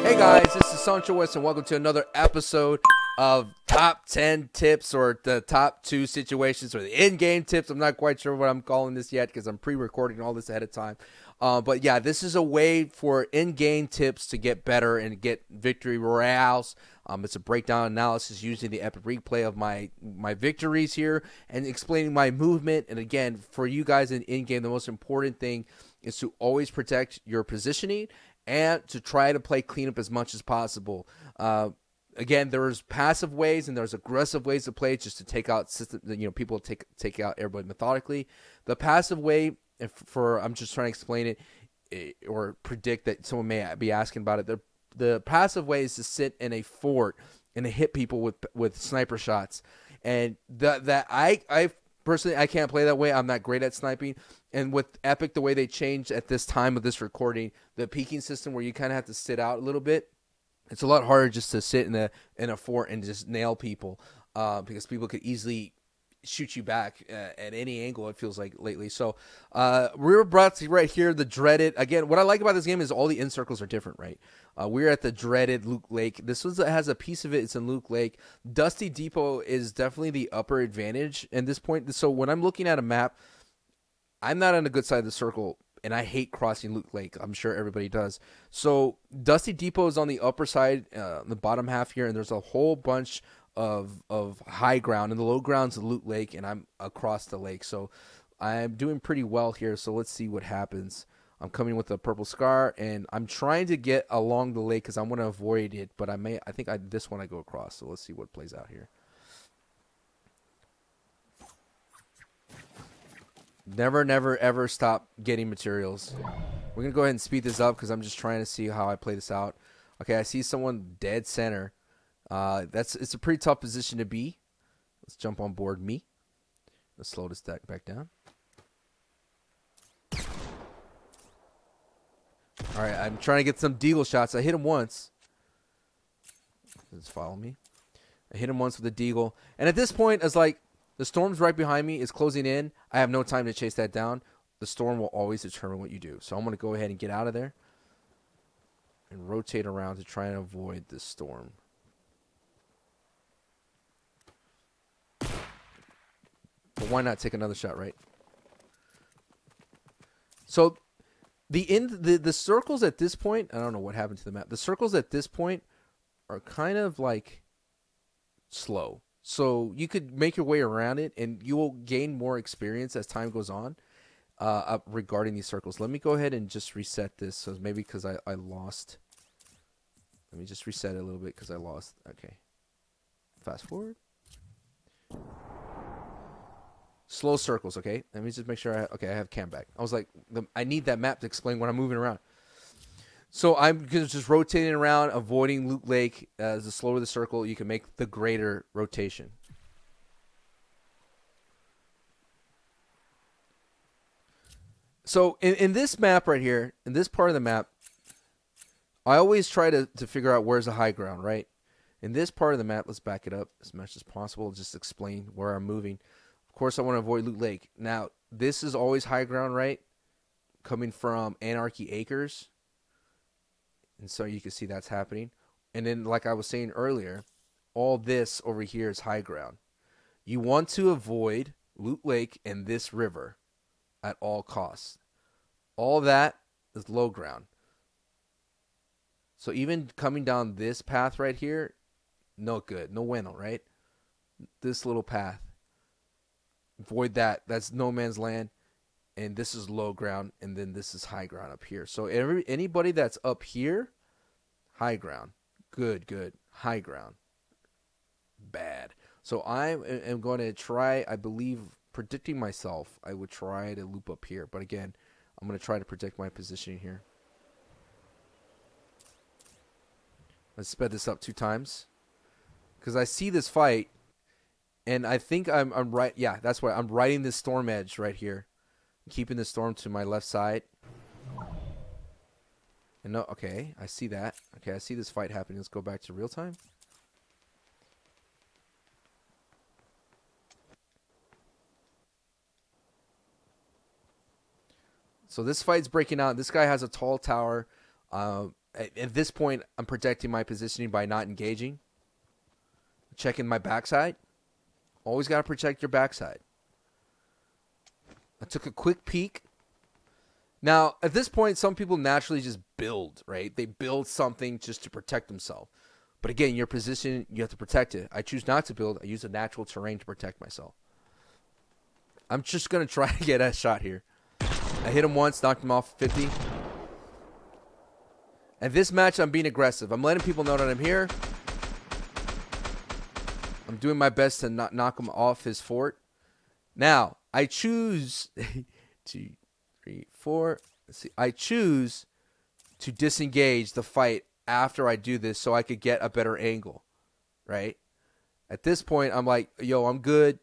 Hey guys, this is SanchoWest and welcome to another episode of Top 10 Tips, or the top 2 situations, or the in-game tips. I'm not quite sure what I'm calling this yet because I'm pre-recording all this ahead of time. But yeah, this is a way for in-game tips to get better and get victory royales. It's a breakdown analysis using the epic replay of my victories here and explaining my movement. And again, for you guys in-game, the most important thing is to always protect your positioning and to try to play cleanup as much as possible. Again, there's passive ways and there's aggressive ways to play, just to take out system. People take out everybody methodically. The passive way, I'm just trying to explain it or predict that someone may be asking about it. The passive way is to sit in a fort and to hit people with sniper shots. And that I personally, I can't play that way. I'm not great at sniping. And with Epic, the way they changed at this time of this recording, the peeking system where you kind of have to sit out a little bit, it's a lot harder just to sit in a fort and just nail people because people could easily shoot you back at any angle, it feels like lately. So we're brought to right here, the dreaded. Again, what I like about this game is all the end circles are different, right? We're at the dreaded Luke Lake. This has a piece of it. It's in Luke Lake. Dusty Depot is definitely the upper advantage at this point. So when I'm looking at a map, I'm not on the good side of the circle, and I hate crossing Luke Lake. I'm sure everybody does. So Dusty Depot is on the upper side, the bottom half here, and there's a whole bunch of high ground, and the low ground's Luke Lake, and I'm across the lake. So I'm doing pretty well here. So let's see what happens. I'm coming with a purple scar, and I'm trying to get along the lake because I want to avoid it, but I think this one I go across. So let's see what plays out here. Never, never, ever stop getting materials. We're going to go ahead and speed this up because I'm just trying to see how I play this out. Okay, I see someone dead center. It's a pretty tough position to be. Let's jump on board me. Let's slow this deck back down. All right, I'm trying to get some deagle shots. I hit him once. Just follow me. I hit him once with a deagle. And at this point, it's like, the storm's right behind me. It's closing in. I have no time to chase that down. The storm will always determine what you do. So I'm going to go ahead and get out of there and rotate around to try and avoid this storm. But why not take another shot, right? So the circles at this point, I don't know what happened to the map. The circles at this point are kind of like slow. So you could make your way around it, and you will gain more experience as time goes on regarding these circles. Let me go ahead and just reset this. So maybe because I lost. Let me just reset it a little bit because I lost. Okay. Fast forward. Slow circles, okay? Let me just make sure I have cam back. I was like, I need that map to explain what I'm moving around. So I'm just rotating around, avoiding Luke Lake. As the slower the circle, you can make the greater rotation. So in this map right here, in this part of the map, I always try to figure out where's the high ground, right? In this part of the map, let's back it up as much as possible. Just explain where I'm moving. Of course, I want to avoid Luke Lake. Now, this is always high ground, right? Coming from Anarchy Acres. And so you can see that's happening. And then, like I was saying earlier, all this over here is high ground. You want to avoid Loot Lake and this river at all costs. All that is low ground. So even coming down this path right here, no good. No bueno, right? This little path. Avoid that. That's no man's land. And this is low ground, and then this is high ground up here. So anybody that's up here, high ground. Good, good. High ground. Bad. So I am going to try, I believe, predicting myself, I would try to loop up here. But again, I'm going to try to predict my positioning here. Let's sped this up 2 times. Because I see this fight, and I think I'm right. Yeah, that's why I'm riding this storm edge right here. Keeping the storm to my left side. And no, okay, I see that. Okay, I see this fight happening. Let's go back to real time. So this fight's breaking out. This guy has a tall tower. At this point, I'm protecting my positioning by not engaging. Checking my backside. Always got to protect your backside. I took a quick peek. Now, at this point, some people naturally just build, right? They build something just to protect themselves. But again, your position, you have to protect it. I choose not to build. I use a natural terrain to protect myself. I'm just going to try to get a shot here. I hit him once, knocked him off 50. And this match, I'm being aggressive. I'm letting people know that I'm here. I'm doing my best to not knock him off his fort. Now, I choose 2, 3, 4. Let's see. I choose to disengage the fight after I do this so I could get a better angle, right? At this point, I'm like, yo, I'm good.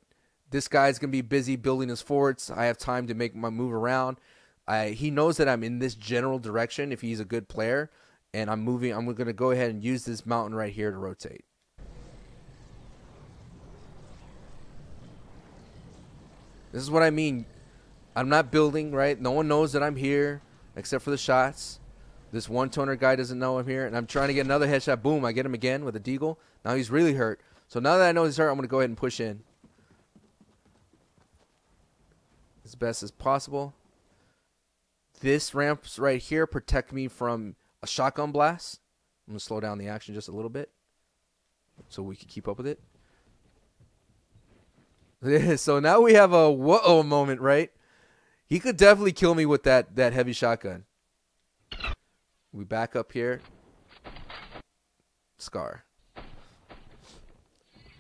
This guy's going to be busy building his forts. I have time to make my move around. He knows that I'm in this general direction if he's a good player, and I'm moving. I'm going to go ahead and use this mountain right here to rotate. This is what I mean. I'm not building, right? No one knows that I'm here except for the shots. This one-toner guy doesn't know I'm here, and I'm trying to get another headshot. Boom, I get him again with a deagle. Now he's really hurt. So now that I know he's hurt, I'm going to go ahead and push in as best as possible. This ramps right here protect me from a shotgun blast. I'm going to slow down the action just a little bit so we can keep up with it. So now we have a whoa moment, right? He could definitely kill me with that heavy shotgun. We back up here. Scar.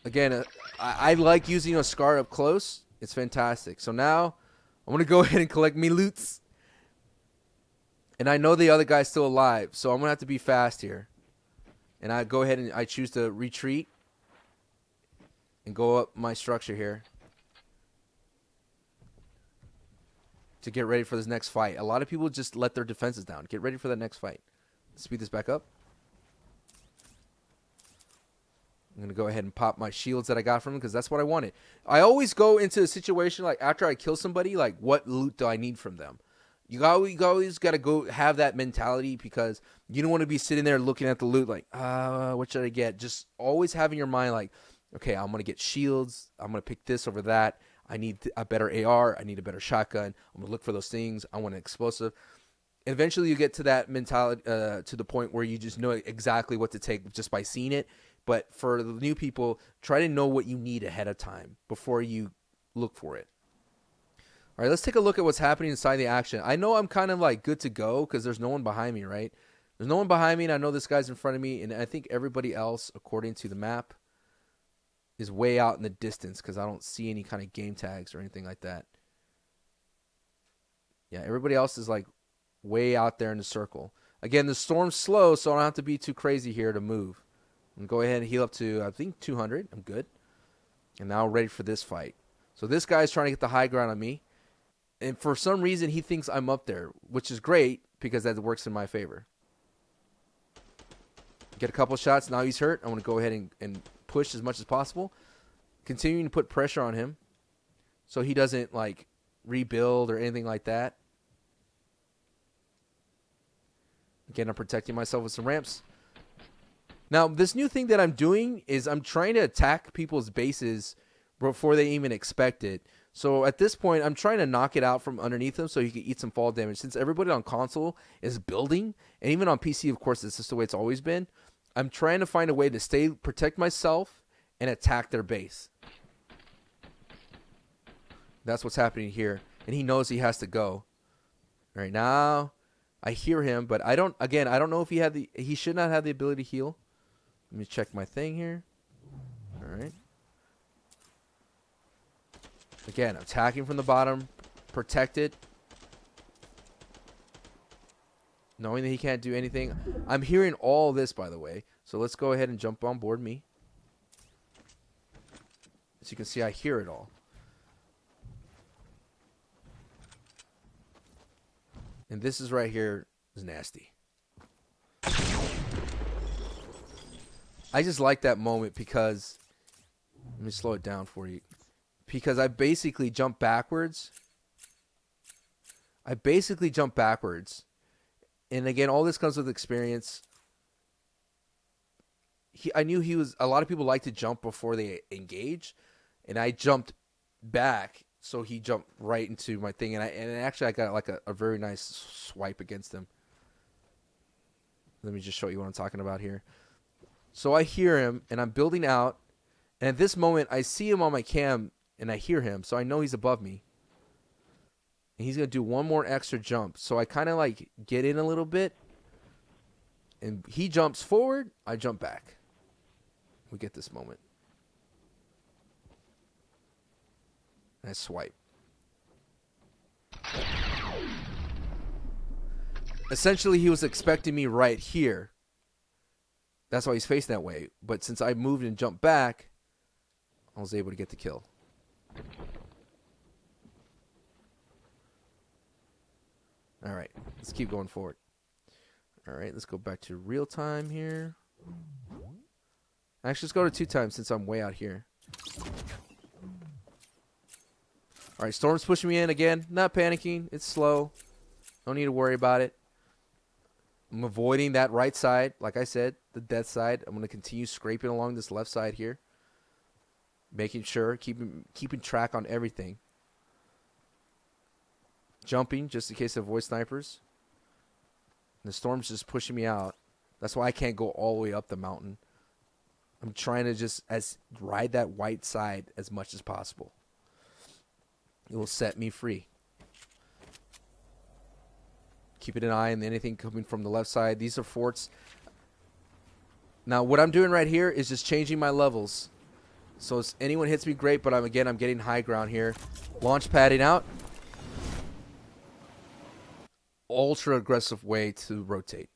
Again, I like using a Scar up close. It's fantastic. So now I'm going to go ahead and collect me loots. And I know the other guy's still alive, so I'm going to have to be fast here. And I go ahead and I choose to retreat and go up my structure here to get ready for this next fight. A lot of people just let their defenses down. Get ready for the next fight. Speed this back up. I'm going to go ahead and pop my shields that I got from him because that's what I wanted. I always go into a situation like after I kill somebody, like what loot do I need from them? You always got to go have that mentality because you don't want to be sitting there looking at the loot like, what should I get? Just always have in your mind like, okay, I'm going to get shields. I'm going to pick this over that. I need a better AR. I need a better shotgun. I'm going to look for those things. I want an explosive. Eventually you get to that mentality, to the point where you just know exactly what to take just by seeing it. But for the new people, try to know what you need ahead of time before you look for it. All right, let's take a look at what's happening inside the action. I know I'm kind of like good to go because there's no one behind me, right? There's no one behind me, and I know this guy's in front of me, and I think everybody else, according to the map, is way out in the distance because I don't see any kind of game tags or anything like that. Yeah, everybody else is like way out there in the circle. Again, the storm's slow, so I don't have to be too crazy here to move. I'm going to go ahead and heal up to, I think, 200. I'm good. And now ready for this fight. So this guy's trying to get the high ground on me. And for some reason, he thinks I'm up there, which is great because that works in my favor. Get a couple shots. Now he's hurt. I want to go ahead and push as much as possible. Continuing to put pressure on him so he doesn't, like, rebuild or anything like that. Again, I'm protecting myself with some ramps. Now, this new thing that I'm doing is I'm trying to attack people's bases before they even expect it. So at this point, I'm trying to knock it out from underneath them so he can eat some fall damage. Since everybody on console is building, and even on PC, of course, this is the way it's always been, I'm trying to find a way to protect myself and attack their base. That's what's happening here. And he knows he has to go. All right, now I hear him, but I don't know if he should not have the ability to heal. Let me check my thing here. All right. Again, attacking from the bottom, protected. Knowing that he can't do anything. I'm hearing all this, by the way. So let's go ahead and jump on board me. As you can see, I hear it all. And this is right here is nasty. I just like that moment because, let me slow it down for you. Because I basically jump backwards. And And again, all this comes with experience. I knew he was. A lot of people like to jump before they engage, and I jumped back, so he jumped right into my thing, and actually I got like a very nice swipe against him. Let me just show you what I'm talking about here. So I hear him, and I'm building out, and at this moment I see him on my cam, and I hear him, so I know he's above me. And he's gonna do one more extra jump, so I kind of like get in a little bit, and he jumps forward, I jump back. We get this moment. And I swipe. Essentially, he was expecting me right here. That's why he's facing that way. But since I moved and jumped back, I was able to get the kill. All right, let's keep going forward. All right, let's go back to real time here. Actually, let's go to 2 times since I'm way out here. All right, Storm's pushing me in again. Not panicking. It's slow. Don't need to worry about it. I'm avoiding that right side. Like I said, the death side. I'm going to continue scraping along this left side here. Making sure, keeping track on everything. Jumping just in case I avoid snipers. And the Storm's just pushing me out. That's why I can't go all the way up the mountain. I'm trying to just ride that white side as much as possible. It will set me free. Keeping an eye on anything coming from the left side. These are forts. Now, what I'm doing right here is just changing my levels. So if anyone hits me, great, but I'm getting high ground here. Launch padding out. Ultra aggressive way to rotate.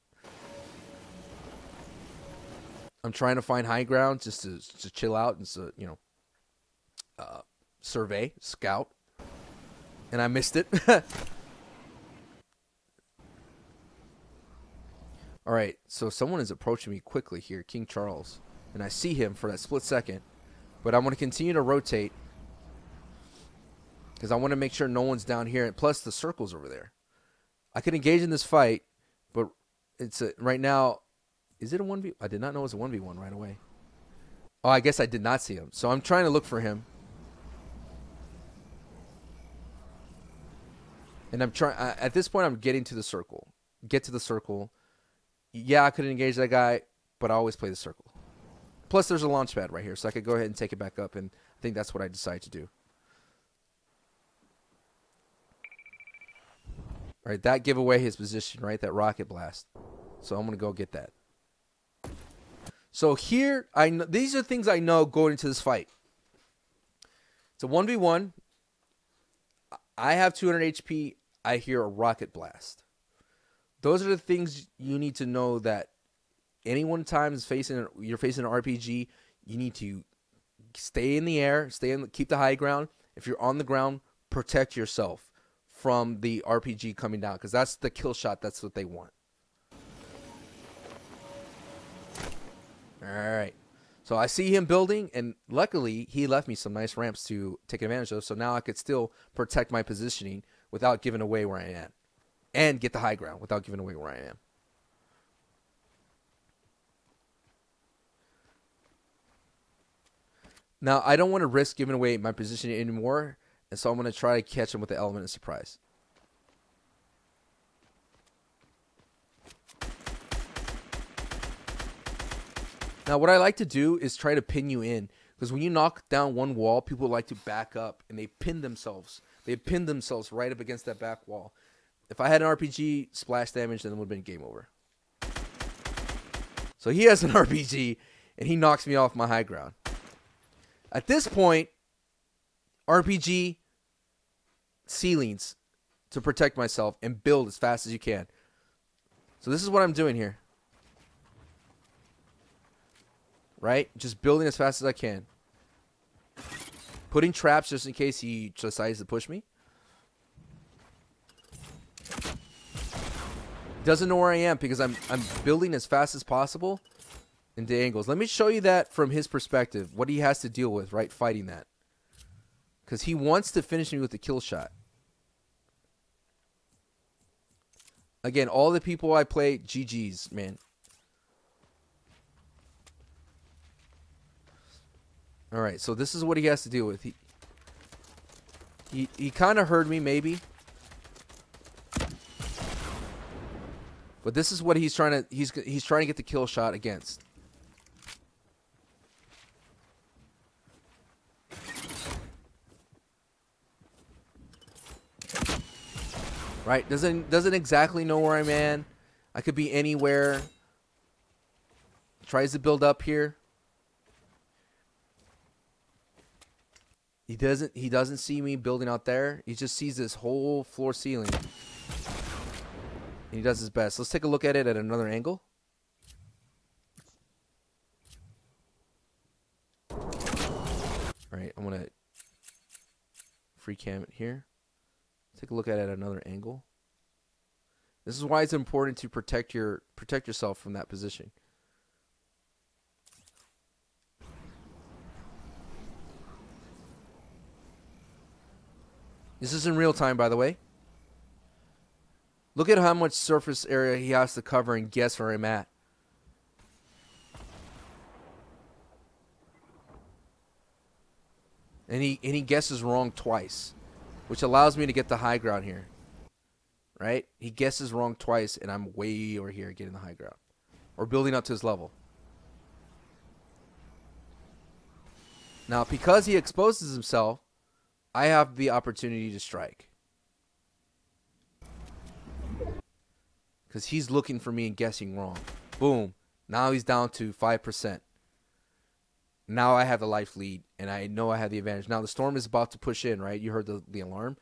I'm trying to find high ground just to chill out and survey, scout. And I missed it. All right, so someone is approaching me quickly here, King Charles. And I see him for that split second. But I'm going to continue to rotate. Because I want to make sure no one's down here. And plus, the circle's over there. I could engage in this fight. But it's right now, is it a 1v? I did not know it was a 1v1 right away. Oh, I guess I did not see him. So I'm trying to look for him. And I'm trying. At this point, I'm getting to the circle. Get to the circle. Yeah, I could engage that guy, but I always play the circle. Plus, there's a launch pad right here, so I could go ahead and take it back up, and I think that's what I decided to do. All right, that gave away his position, right? That rocket blast. So I'm going to go get that. So here, these are things I know going into this fight. It's a 1v1. I have 200 HP. I hear a rocket blast. Those are the things you need to know that any one time you're facing an RPG, you need to stay in the air, keep the high ground. If you're on the ground, protect yourself from the RPG coming down, because that's the kill shot. That's what they want. All right. So I see him building, and luckily he left me some nice ramps to take advantage of, so now I could still protect my positioning without giving away where I am. And get the high ground without giving away where I am. Now, I don't want to risk giving away my position anymore, and so I'm going to try to catch him with the element of surprise. Now, what I like to do is try to pin you in, because when you knock down one wall, people like to back up, and they pin themselves. They pin themselves right up against that back wall. If I had an RPG splash damage, then it would have been game over. So he has an RPG, and he knocks me off my high ground. At this point, RPG ceilings to protect myself and build as fast as you can. So this is what I'm doing here. Right? Just building as fast as I can. Putting traps just in case he decides to push me. Doesn't know where I am because I'm building as fast as possible into angles. Let me show you that from his perspective, what he has to deal with, right, fighting that. Because he wants to finish me with the kill shot. Again, all the people I play, GG's, man. All right, so this is what he has to deal with. He kind of heard me, maybe. But this is what he's trying to he's trying to get the kill shot against. Right? Doesn't exactly know where I'm at. I could be anywhere. Tries to build up here. He doesn't see me building out there. He just sees this whole floor ceiling. And he does his best. Let's take a look at it at another angle. All right, I'm gonna free cam it here. Take a look at it at another angle. This is why it's important to protect yourself from that position. This is in real time, by the way. Look at how much surface area he has to cover and guess where I'm at. And he guesses wrong twice, which allows me to get the high ground here. Right? He guesses wrong twice, and I'm way over here getting the high ground. Or building up to his level. Now, because he exposes himself, I have the opportunity to strike. Because he's looking for me and guessing wrong. Boom. Now he's down to 5%. Now I have the life lead, and I know I have the advantage. Now the storm is about to push in, right? You heard the alarm.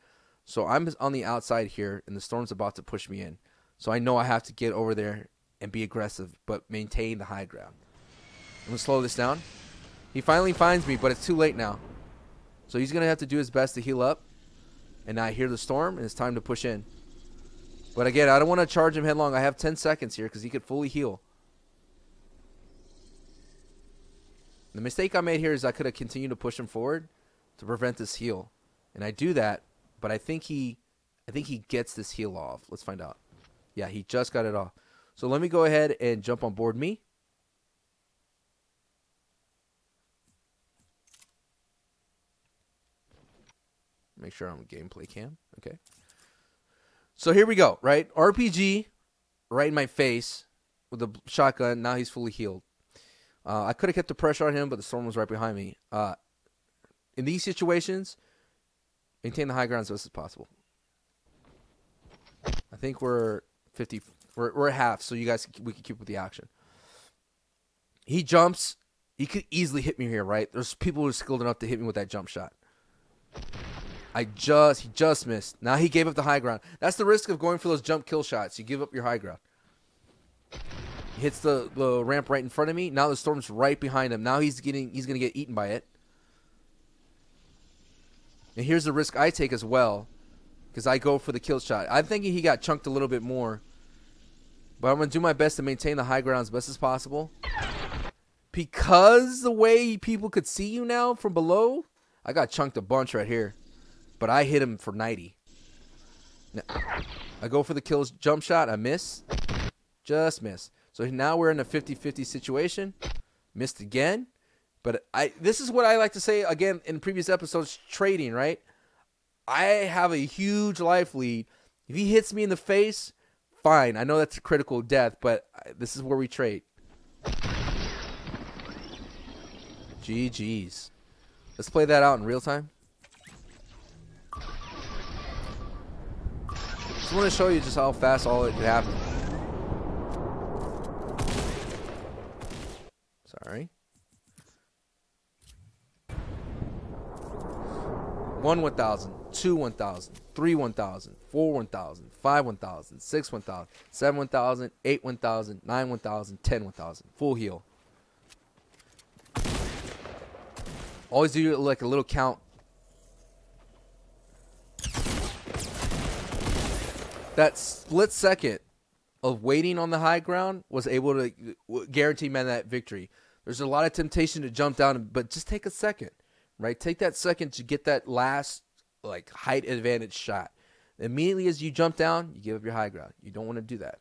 So I'm on the outside here, and the storm's about to push me in. So I know I have to get over there and be aggressive, but maintain the high ground. I'm going to slow this down. He finally finds me, but it's too late now. So he's going to have to do his best to heal up. And now I hear the storm, and it's time to push in. But again, I don't want to charge him headlong. I have 10 seconds here because he could fully heal. The mistake I made here is I could have continued to push him forward to prevent this heal. And I do that, but I think he gets this heal off. Let's find out. Yeah, he just got it off. So let me go ahead and jump on board me. Make sure I'm gameplay cam. Okay. So here we go, right? RPG right in my face with the shotgun. Now he's fully healed. I could have kept the pressure on him, but the storm was right behind me. In these situations, maintain the high ground as best as possible. I think we're 50. We're at half, so we can keep with the action. He jumps. He could easily hit me here, right? There's people who are skilled enough to hit me with that jump shot. He just missed. Now he gave up the high ground. That's the risk of going for those jump kill shots. You give up your high ground. He hits the ramp right in front of me. Now the storm's right behind him. Now he's gonna get eaten by it. And here's the risk I take as well, because I go for the kill shot. I'm thinking he got chunked a little bit more, but I'm gonna do my best to maintain the high ground as best as possible. Because the way people could see you now from below, I got chunked a bunch right here. But I hit him for 90. Now, I go for the kills jump shot. I miss. Just miss. So now we're in a 50-50 situation. Missed again. But this is what I like to say, again, in previous episodes, trading, right? I have a huge life lead. If he hits me in the face, fine. I know that's a critical death, but this is where we trade. GG's. Let's play that out in real time. Just want to show you just how fast all it could happen. Sorry. 1 1,000, 2 1,000, 3 1,000, 4 1,000, 5 1,000, 6 1,000, 7 1,000, 8 1,000, 9 1,000, 10 1,000. Full heal. Always do like a little count. That split second of waiting on the high ground was able to guarantee man that victory. There's a lot of temptation to jump down, but just take a second, right? Take that second to get that last like height advantage shot. Immediately as you jump down, you give up your high ground. You don't want to do that.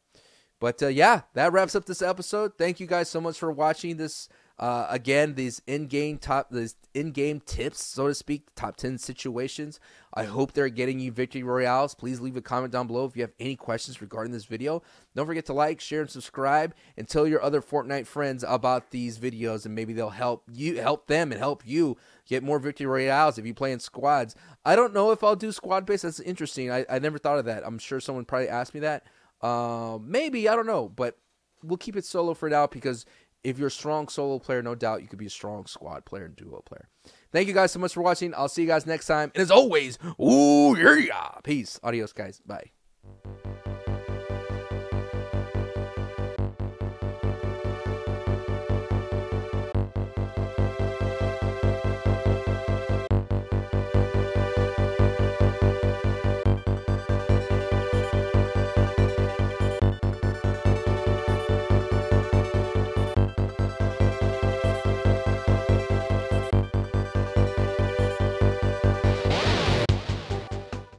But yeah, that wraps up this episode. Thank you guys so much for watching this. Again, these in-game tips, so to speak, top 10 situations. I hope they're getting you victory royales. Please leave a comment down below if you have any questions regarding this video. Don't forget to like, share, and subscribe, and tell your other Fortnite friends about these videos, and maybe they'll help them and help you get more victory royales if you play in squads. I don't know if I'll do squad based. That's interesting. I never thought of that. I'm sure someone probably asked me that. Maybe, I don't know, but we'll keep it solo for now, because if you're a strong solo player, no doubt you could be a strong squad player and duo player. Thank you guys so much for watching. I'll see you guys next time. And as always, ooh, yeah. Peace. Adios, guys. Bye.